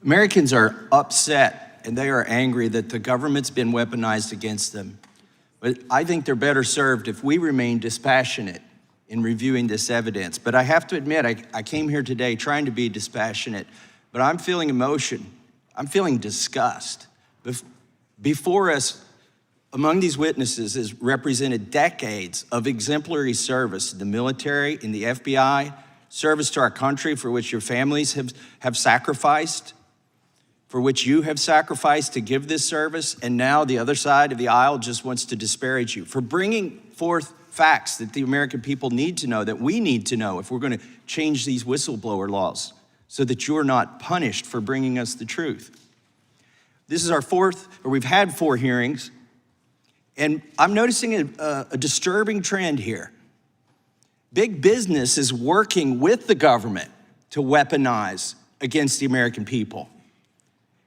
Americans are upset and they are angry that the government's been weaponized against them. But I think they're better served if we remain dispassionate in reviewing this evidence. But I have to admit, I came here today trying to be dispassionate, but I'm feeling emotion. I'm feeling disgust. Before us, among these witnesses is represented decades of exemplary service in the military, in the FBI, service to our country for which your families have sacrificed, for which you have sacrificed to give this service, and now the other side of the aisle just wants to disparage you for bringing forth facts that the American people need to know, that we need to know if we're going to change these whistleblower laws so that you're not punished for bringing us the truth. This is our we've had 4 hearings, and I'm noticing a disturbing trend here. Big business is working with the government to weaponize against the American people.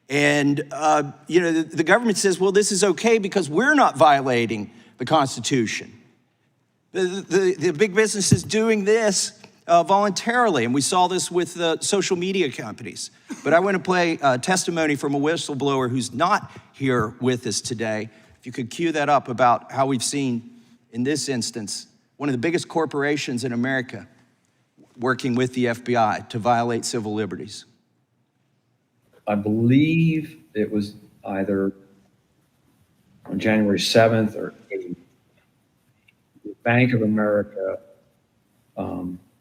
And, the government says, well, this is okay because we're not violating the Constitution. The big business is doing this voluntarily, and we saw this with the social media companies. But I want to play testimony from a whistleblower who's not here with us today. If you could cue that up about how we've seen, in this instance, one of the biggest corporations in America working with the FBI to violate civil liberties. I believe it was either on January 7th or 8th, the Bank of America,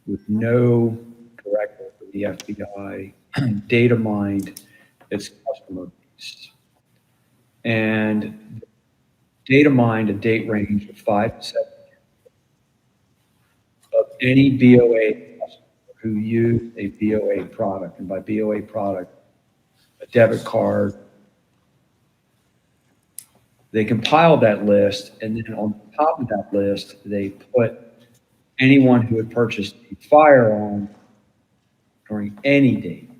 with no directive from the FBI, data mined its customer base. And data mined a date range of 5 to 7 of any BOA customer who used a BOA product. And by BOA product, a debit card. They compiled that list, and then on top of that list, they put anyone who had purchased a firearm during any date.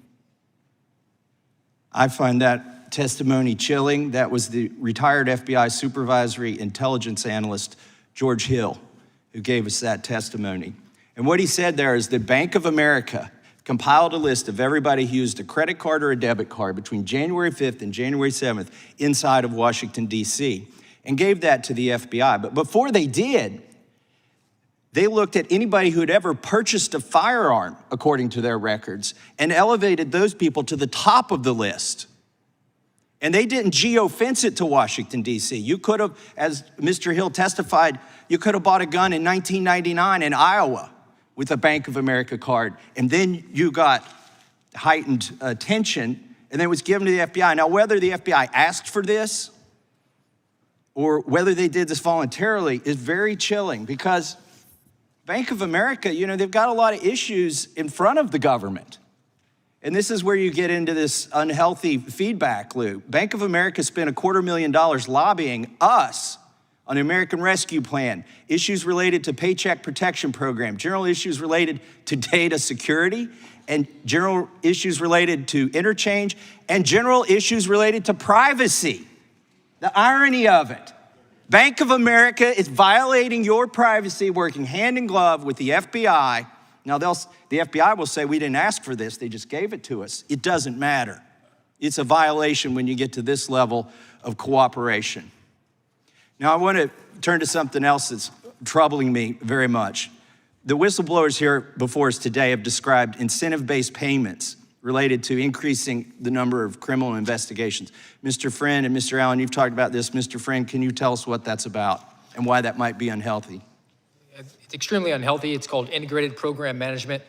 I find that testimony chilling. That was the retired FBI supervisory intelligence analyst, George Hill, who gave us that testimony. And what he said there is that Bank of America compiled a list of everybody who used a credit card or a debit card between January 5th and January 7th inside of Washington, D.C., and gave that to the FBI. But before they did, they looked at anybody who had ever purchased a firearm, according to their records, and elevated those people to the top of the list. And they didn't geofence it to Washington, D.C. You could have, as Mr. Hill testified, you could have bought a gun in 1999 in Iowa with a Bank of America card, and then you got heightened attention, and then it was given to the FBI. Now, whether the FBI asked for this or whether they did this voluntarily is very chilling, because Bank of America, they've got a lot of issues in front of the government. And this is where you get into this unhealthy feedback loop. Bank of America spent $250,000 lobbying us on the American Rescue Plan, issues related to Paycheck Protection Program, general issues related to data security, and general issues related to interchange, and general issues related to privacy. The irony of it. Bank of America is violating your privacy, working hand in glove with the FBI. Now, the FBI will say, we didn't ask for this, they just gave it to us. It doesn't matter. It's a violation when you get to this level of cooperation. Now, I want to turn to something else that's troubling me very much. The whistleblowers here before us today have described incentive-based payments related to increasing the number of criminal investigations. Mr. Friend and Mr. Allen, you've talked about this. Mr. Friend, can you tell us what that's about and why that might be unhealthy? It's extremely unhealthy. It's called integrated program management.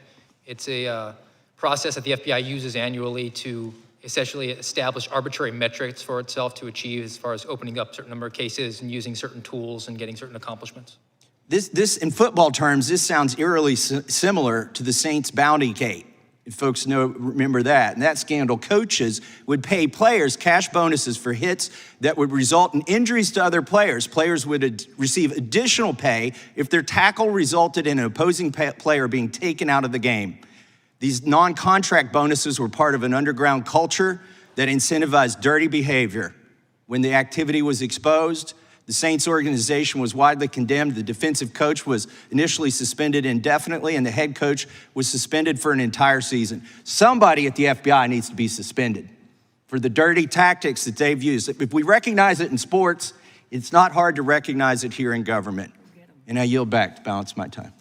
It's a process that the FBI uses annually to essentially establish arbitrary metrics for itself to achieve as far as opening up a certain number of cases and using certain tools and getting certain accomplishments. This in football terms, this sounds eerily similar to the Saints bounty gate. If folks remember that. And that scandal, coaches would pay players cash bonuses for hits that would result in injuries to other players. Players would receive additional pay if their tackle resulted in an opposing player being taken out of the game. These non-contract bonuses were part of an underground culture that incentivized dirty behavior. When the activity was exposed, The Saints organization was widely condemned. The defensive coach was initially suspended indefinitely, and the head coach was suspended for an entire season. Somebody at the FBI needs to be suspended for the dirty tactics that they've used. If we recognize it in sports, it's not hard to recognize it here in government. And I yield back to balance my time.